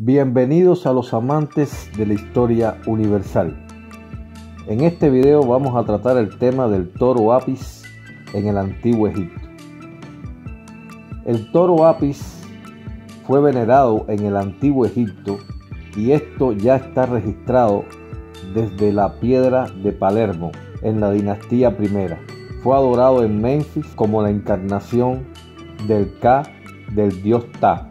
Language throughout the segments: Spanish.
Bienvenidos a los amantes de la historia universal. En este video vamos a tratar el tema del toro Apis en el antiguo Egipto. El toro Apis fue venerado en el antiguo Egipto y esto ya está registrado desde la piedra de Palermo en la dinastía primera. Fue adorado en Menfis como la encarnación del Ka, del dios Ptah,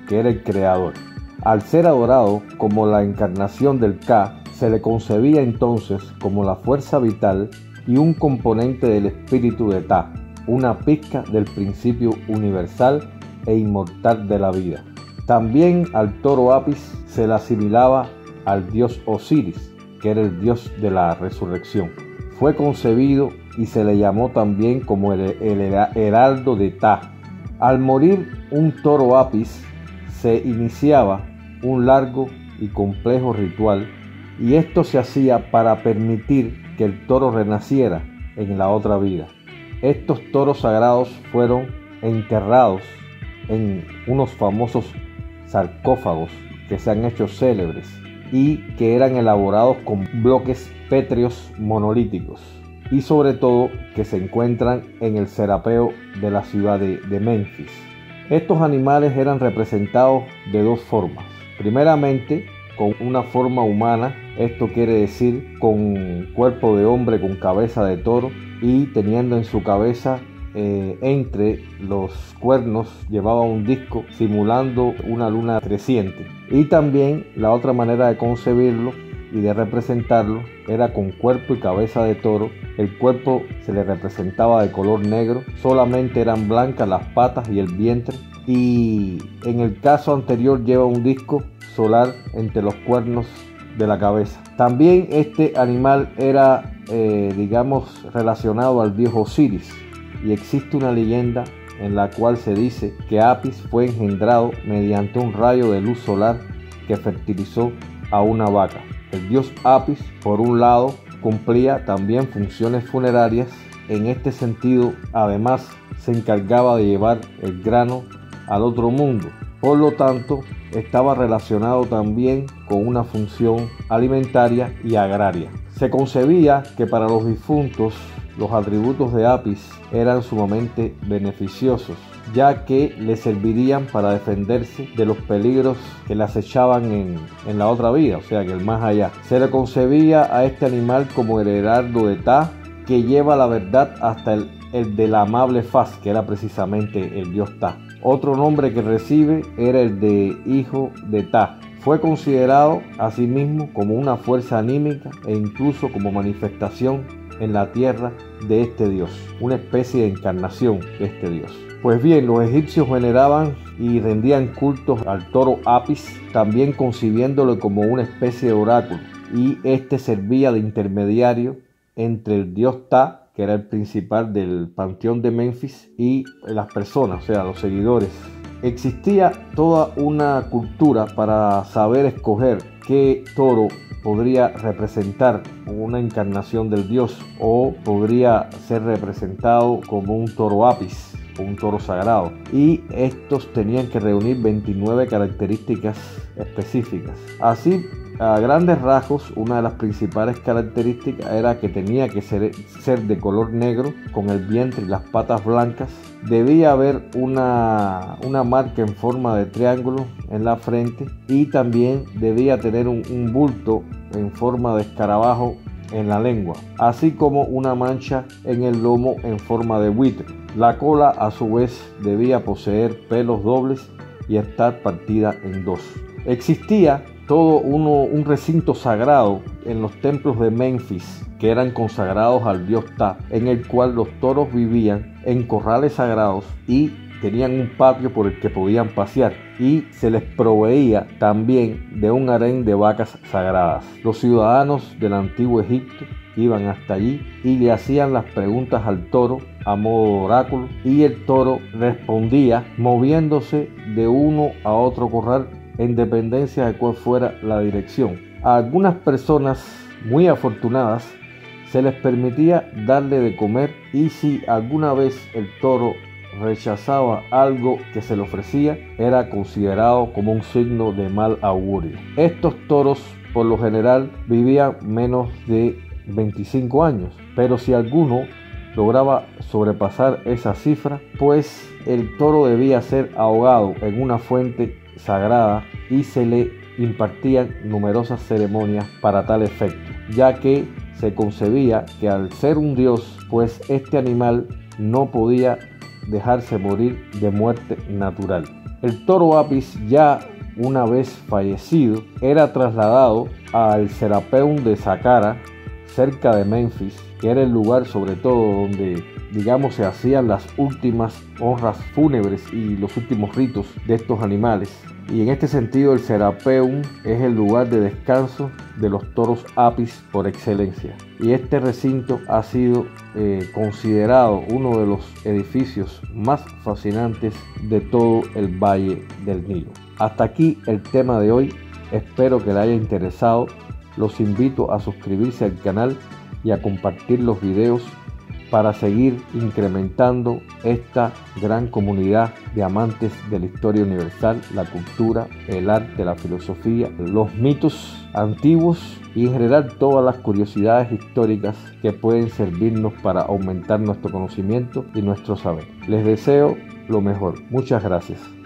que era el creador. Al ser adorado como la encarnación del Ka, se le concebía entonces como la fuerza vital y un componente del espíritu de Ptah, una pizca del principio universal e inmortal de la vida. También al toro Apis se le asimilaba al dios Osiris, que era el dios de la resurrección. Fue concebido y se le llamó también como el heraldo de Ptah. Al morir un toro Apis, se iniciaba un largo y complejo ritual, y esto se hacía para permitir que el toro renaciera en la otra vida. Estos toros sagrados fueron enterrados en unos famosos sarcófagos que se han hecho célebres y que eran elaborados con bloques pétreos monolíticos, y sobre todo que se encuentran en el Serapeo de la ciudad de Menfis. Estos animales eran representados de dos formas. Primeramente, con una forma humana, esto quiere decir con cuerpo de hombre con cabeza de toro, y teniendo en su cabeza entre los cuernos llevaba un disco simulando una luna creciente. Y también la otra manera de concebirlo y de representarlo era con cuerpo y cabeza de toro. El cuerpo se le representaba de color negro, solamente eran blancas las patas y el vientre, y en el caso anterior lleva un disco solar entre los cuernos de la cabeza. También este animal era relacionado al dios Osiris, y existe una leyenda en la cual se dice que Apis fue engendrado mediante un rayo de luz solar que fertilizó a una vaca. El dios Apis, por un lado, cumplía también funciones funerarias. En este sentido, además, se encargaba de llevar el grano al otro mundo. Por lo tanto, estaba relacionado también con una función alimentaria y agraria. Se concebía que para los difuntos los atributos de Apis eran sumamente beneficiosos, ya que le servirían para defenderse de los peligros que le acechaban en la otra vida, o sea, que el más allá. Se le concebía a este animal como el heraldo de Ptah, que lleva la verdad hasta el de la amable faz, que era precisamente el dios Ptah. Otro nombre que recibe era el de hijo de Ptah. Fue considerado asimismo como una fuerza anímica e incluso como manifestación en la tierra de este dios, una especie de encarnación de este dios. Pues bien, los egipcios veneraban y rendían cultos al toro Apis, también concibiéndolo como una especie de oráculo, y este servía de intermediario entre el dios Ptah, que era el principal del panteón de Menfis, y las personas, o sea, los seguidores. Existía toda una cultura para saber escoger qué toro podría representar una encarnación del dios, o podría ser representado como un toro Apis, un toro sagrado, y estos tenían que reunir 29 características específicas. Así, a grandes rasgos, una de las principales características era que tenía que ser de color negro, con el vientre y las patas blancas. Debía haber una marca en forma de triángulo en la frente, y también debía tener un bulto en forma de escarabajo en la lengua, así como una mancha en el lomo en forma de buitre. La cola, a su vez, debía poseer pelos dobles y estar partida en dos. Existía todo un recinto sagrado en los templos de Menfis, que eran consagrados al dios Ptah, en el cual los toros vivían en corrales sagrados y tenían un patio por el que podían pasear, y se les proveía también de un harén de vacas sagradas. Los ciudadanos del antiguo Egipto iban hasta allí y le hacían las preguntas al toro a modo de oráculo, y el toro respondía moviéndose de uno a otro corral en dependencia de cuál fuera la dirección. A algunas personas muy afortunadas se les permitía darle de comer, y si alguna vez el toro rechazaba algo que se le ofrecía, era considerado como un signo de mal augurio. Estos toros, por lo general, vivían menos de 25 años, pero si alguno lograba sobrepasar esa cifra, pues el toro debía ser ahogado en una fuente sagrada y se le impartían numerosas ceremonias para tal efecto, ya que se concebía que al ser un dios, pues este animal no podía dejarse morir de muerte natural. El toro Apis, ya una vez fallecido, era trasladado al Serapeum de Saqqara, cerca de Memphis, que era el lugar sobre todo donde, digamos, se hacían las últimas honras fúnebres y los últimos ritos de estos animales. Y en este sentido el Serapeum es el lugar de descanso de los toros Apis por excelencia. Y este recinto ha sido considerado uno de los edificios más fascinantes de todo el Valle del Nilo. Hasta aquí el tema de hoy, espero que les haya interesado. Los invito a suscribirse al canal y a compartir los videos para seguir incrementando esta gran comunidad de amantes de la historia universal, la cultura, el arte, la filosofía, los mitos antiguos y en general todas las curiosidades históricas que pueden servirnos para aumentar nuestro conocimiento y nuestro saber. Les deseo lo mejor. Muchas gracias.